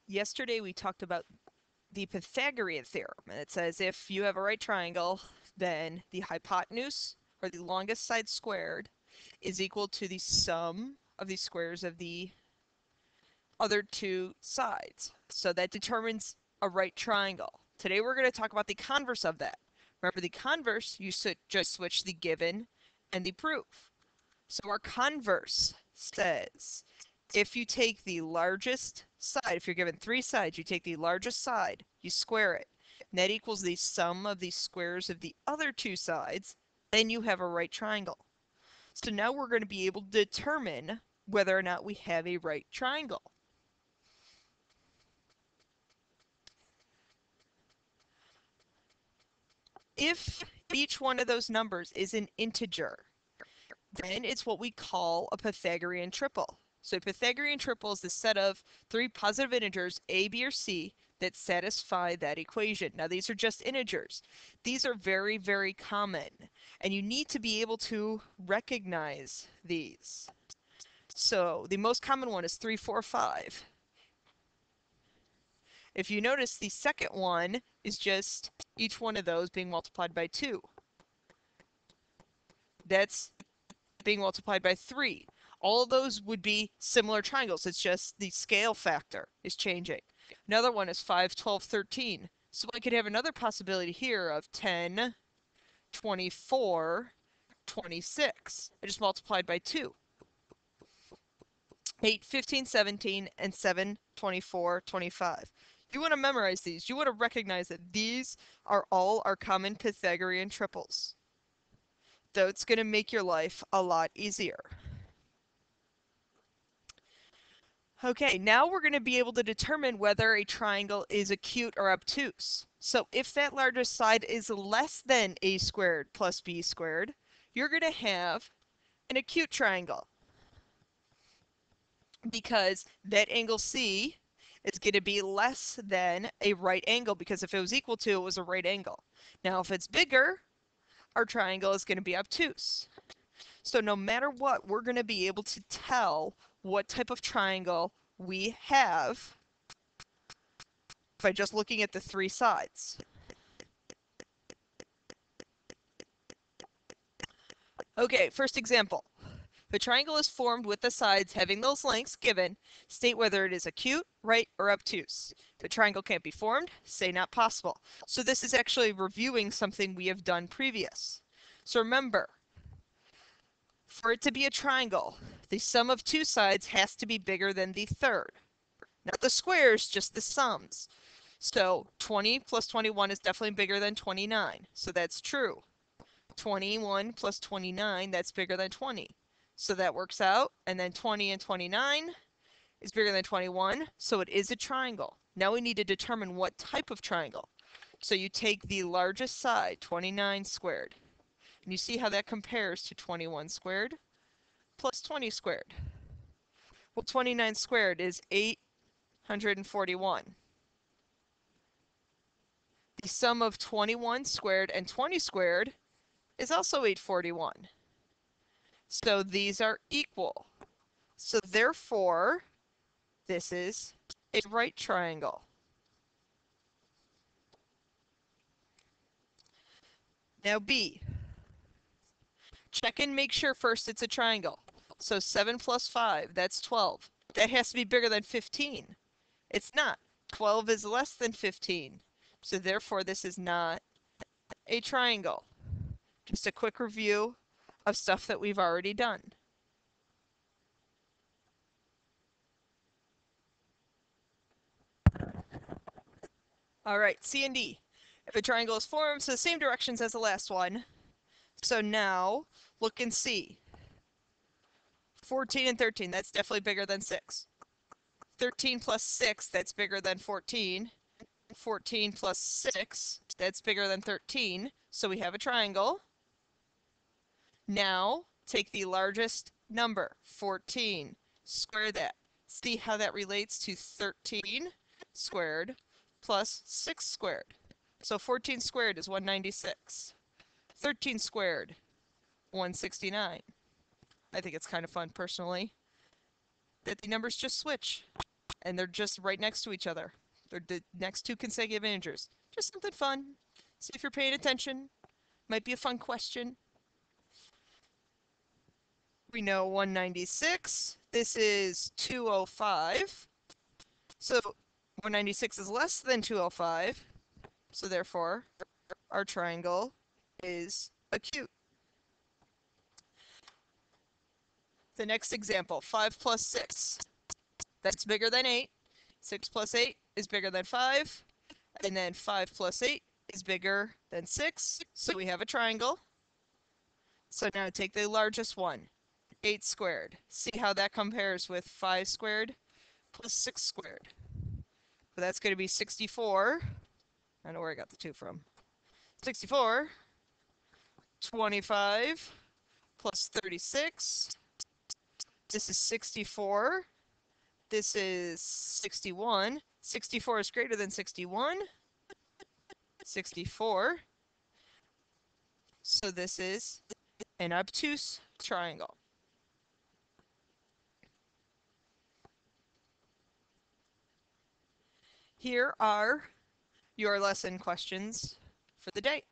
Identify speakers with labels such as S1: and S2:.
S1: Yesterday we talked about the Pythagorean theorem, and it says if you have a right triangle, then the hypotenuse, or the longest side squared, is equal to the sum of the squares of the other two sides. So that determines a right triangle. Today we're going to talk about the converse of that. Remember, the converse, you just switch the given and the proof. So our converse says if you take the largest side, if you're given three sides, you take the largest side, you square it, and that equals the sum of the squares of the other two sides, then you have a right triangle. So now we're going to be able to determine whether or not we have a right triangle. If each one of those numbers is an integer, then it's what we call a Pythagorean triple. So a Pythagorean triple is the set of three positive integers, a, b, or c, that satisfy that equation. Now these are just integers. These are very, very common, and you need to be able to recognize these. So the most common one is 3, 4, 5. If you notice, the second one is just each one of those being multiplied by 2. That's being multiplied by 3. All of those would be similar triangles. It's just the scale factor is changing. Another one is 5, 12, 13. So I could have another possibility here of 10, 24, 26. I just multiplied by 2. 8, 15, 17, and 7, 24, 25. You want to memorize these. You want to recognize that these are all our common Pythagorean triples. Though it's going to make your life a lot easier. Okay, now we're going to be able to determine whether a triangle is acute or obtuse. So if that largest side is less than a squared plus b squared, you're going to have an acute triangle, because that angle C is going to be less than a right angle, because if it was equal to, it was a right angle. Now if it's bigger, our triangle is going to be obtuse. So no matter what, we're going to be able to tell what type of triangle we have by just looking at the three sides. Okay, first example. If a triangle is formed with the sides having those lengths given, state whether it is acute, right, or obtuse. If a triangle can't be formed, say not possible. So this is actually reviewing something we have done previous. So remember, for it to be a triangle, the sum of two sides has to be bigger than the third. Not the squares, just the sums. So 20 plus 21 is definitely bigger than 29. So that's true. 21 plus 29, that's bigger than 20. So that works out. And then 20 and 29 is bigger than 21. So it is a triangle. Now we need to determine what type of triangle. So you take the largest side, 29 squared. And you see how that compares to 21 squared plus 20 squared. Well, 29 squared is 841. The sum of 21 squared and 20 squared is also 841. So these are equal. So therefore, this is a right triangle. Now B. Check and make sure first it's a triangle. So 7 plus 5, that's 12. That has to be bigger than 15. It's not. 12 is less than 15. So therefore, this is not a triangle. Just a quick review of stuff that we've already done. All right, C and D. If a triangle is formed, so the same directions as the last one. So now, look and see. 14 and 13, that's definitely bigger than 6. 13 plus 6, that's bigger than 14. 14 plus 6, that's bigger than 13. So we have a triangle. Now, take the largest number, 14. Square that. See how that relates to 13 squared plus 6 squared. So 14 squared is 196. 13 squared, 169. I think it's kind of fun, personally, that the numbers just switch and they're just right next to each other. They're the next two consecutive integers. Just something fun. See if you're paying attention. Might be a fun question. We know 196. This is 205. So 196 is less than 205. So therefore, our triangle is acute. The next example, 5 plus 6. That's bigger than 8. 6 plus 8 is bigger than 5. And then 5 plus 8 is bigger than 6. So we have a triangle. So now take the largest one, 8 squared. See how that compares with 5 squared plus 6 squared. So that's going to be 64. I know where I got the 2 from. 64, 25 plus 36. This is 64. This is 61. 64 is greater than 61. 64. So this is an obtuse triangle. Here are your lesson questions for the day.